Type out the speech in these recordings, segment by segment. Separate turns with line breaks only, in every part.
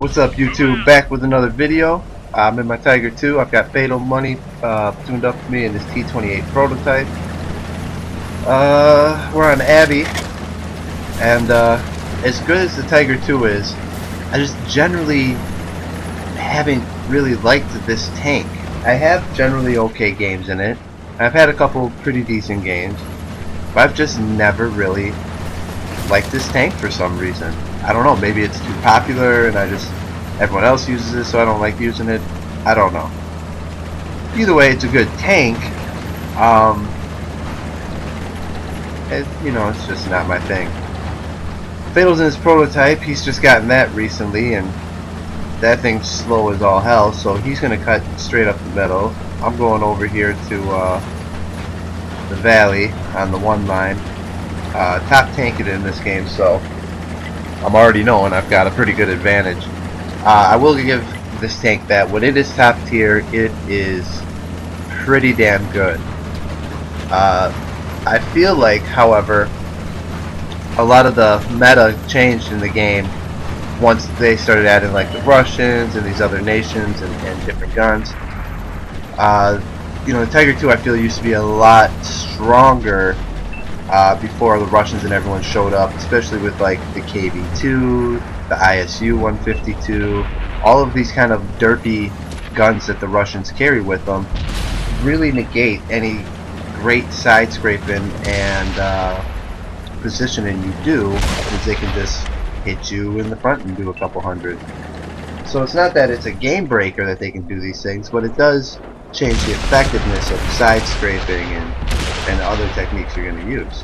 What's up, YouTube? Back with another video. I'm in my Tiger 2. I've got Fatal Money tuned up for me in this T28 prototype. We're on Abbey, and as good as the Tiger 2 is, I just generally haven't really liked this tank. I have generally okay games in it. I've had a couple pretty decent games, but I've just never really liked this tank for some reason. I don't know, maybe it's too popular and everyone else uses it, so I don't like using it. I don't know. Either way, it's a good tank. You know, it's just not my thing. Fatal's in his prototype. He's just gotten that recently, and that thing's slow as all hell, so he's gonna cut straight up the middle. I'm going over here to the valley on the one line. Top tank it in this game, so I'm already knowing I've got a pretty good advantage. I will give this tank that when it is top tier, it is pretty damn good. I feel like, however, a lot of the meta changed in the game once they started adding like the Russians and these other nations and different guns. You know, the Tiger 2 I feel used to be a lot stronger before the Russians and everyone showed up, especially with like the KV-2, the ISU 152, all of these kind of derpy guns that the Russians carry with them really negate any great side scraping and positioning you do, because they can just hit you in the front and do a couple hundred. So it's not that it's a game breaker that they can do these things, but it does change the effectiveness of side scraping and other techniques you're going to use.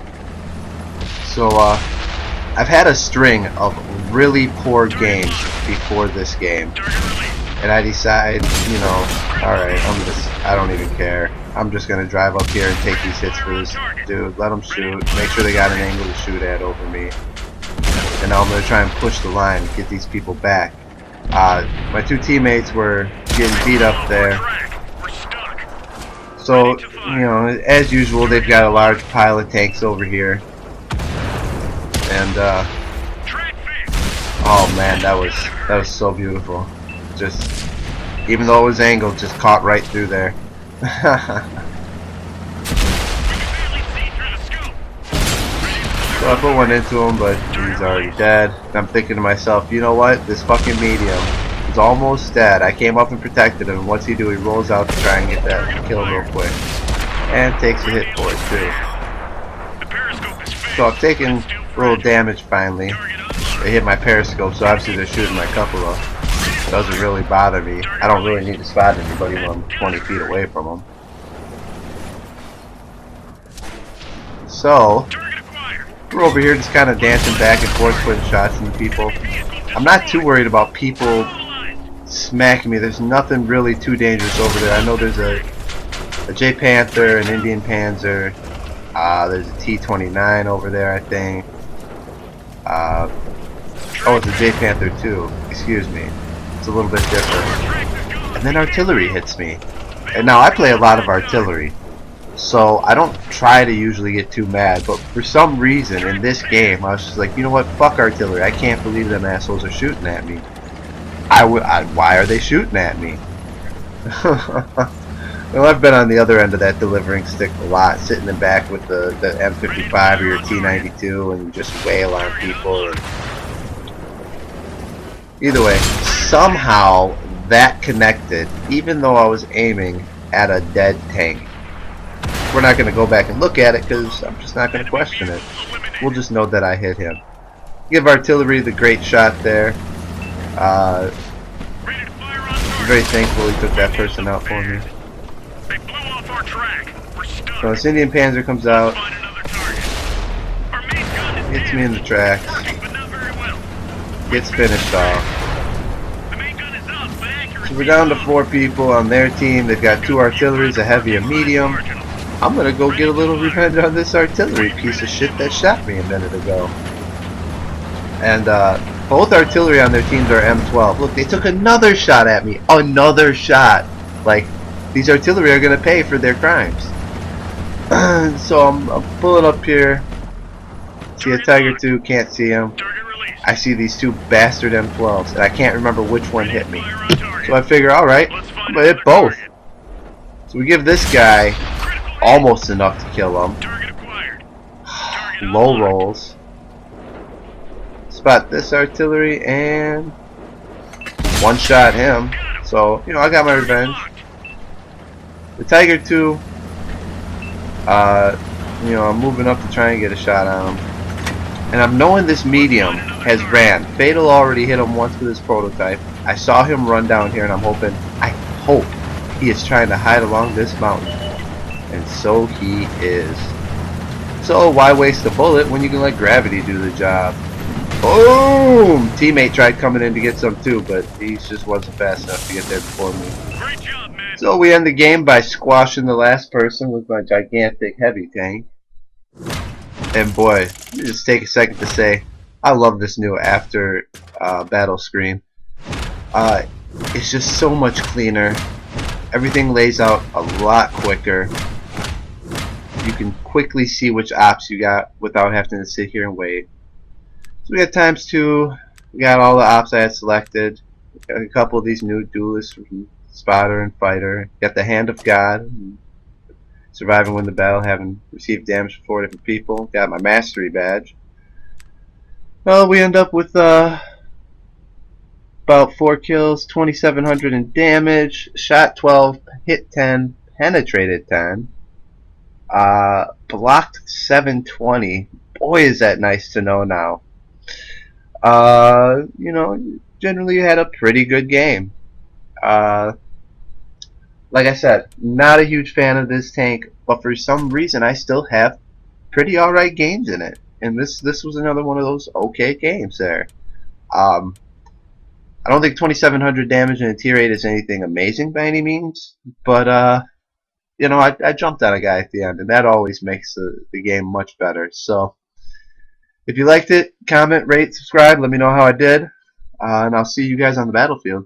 So I've had a string of really poor games before this game, and I decide, you know, alright, I don't even care. I'm just going to drive up here and take these hits for this dude, let them shoot, make sure they got an angle to shoot at over me, and now I'm going to try and push the line and get these people back. My two teammates were getting beat up there. So, you know, as usual, they've got a large pile of tanks over here. And, oh man, that was so beautiful. Just, even though it was angled, just caught right through there. So I put one into him, but he's already dead. And I'm thinking to myself, you know what? This fucking medium is almost dead. I came up and protected him. What's he do? He rolls out to try and get that kill real quick. And takes a hit for it too. So I've taken a little damage finally. They hit my periscope, so obviously they're shooting my cupola. It doesn't really bother me. I don't really need to spot anybody when I'm 20 feet away from them. So we're over here just kind of dancing back and forth, putting shots into people. I'm not too worried about people smacking me. There's nothing really too dangerous over there. I know there's a J Panther, an Indian Panzer. There's a T-29 over there, I think. Oh, it's a J Panther too. Excuse me. It's a little bit different. And then artillery hits me. And now I play a lot of artillery, so I don't try to usually get too mad, but for some reason in this game I was just like, you know what, fuck artillery. I can't believe them assholes are shooting at me. Why are they shooting at me? Well, I've been on the other end of that delivering stick a lot, sitting in back with the M55 or your T92 and just wail on people. And either way, somehow that connected, even though I was aiming at a dead tank. We're not going to go back and look at it because I'm just not going to question it. We'll just know that I hit him. Give artillery the great shot there. I'm very thankful he took that person out for me. So this Indian Panzer comes out, hits me in the tracks, gets finished off. So we're down to 4 people on their team. They've got 2 artilleries, a heavy, a medium. I'm gonna go get a little revenge on this artillery piece of shit that shot me a minute ago. And both artillery on their teams are M12. Look, they took another shot at me. Another shot. Like, these artillery are gonna pay for their crimes. So I'm pulling up here. See a Tiger 2, can't see him. I see these two bastard M12s, and I can't remember which one hit me. So I figure, alright, I'm gonna hit both. So we give this guy almost enough to kill him. Low rolls. Spot this artillery and one shot him. So, you know, I got my revenge. The Tiger 2, you know, I'm moving up to try and get a shot on him. And I'm knowing this medium has ran. Fatal already hit him once with his prototype. I saw him run down here and I hope he is trying to hide along this mountain. And so he is. So why waste a bullet when you can let gravity do the job? Boom! Teammate tried coming in to get some too, but he just wasn't fast enough to get there before me.
Great job, man.
So we end the game by squashing the last person with my gigantic heavy tank. And boy, let me just take a second to say, I love this new after battle screen. It's just so much cleaner. Everything lays out a lot quicker. You can quickly see which ops you got without having to sit here and wait. So we got ×2. We got all the ops I had selected. Got a couple of these new duelists from Spotter and Fighter. Got the Hand of God. Surviving when the battle, having received damage from 4 different people. Got my Mastery badge. Well, we end up with about 4 kills, 2,700 in damage, shot 12, hit 10, penetrated 10, blocked 720. Boy, is that nice to know now. You know, generally had a pretty good game. Like I said, not a huge fan of this tank, but for some reason I still have pretty alright games in it. And this was another one of those okay games there. I don't think 2,700 damage in a tier 8 is anything amazing by any means, but you know, I jumped on a guy at the end, and that always makes the game much better. So if you liked it, comment, rate, subscribe, let me know how I did, and I'll see you guys on the battlefield.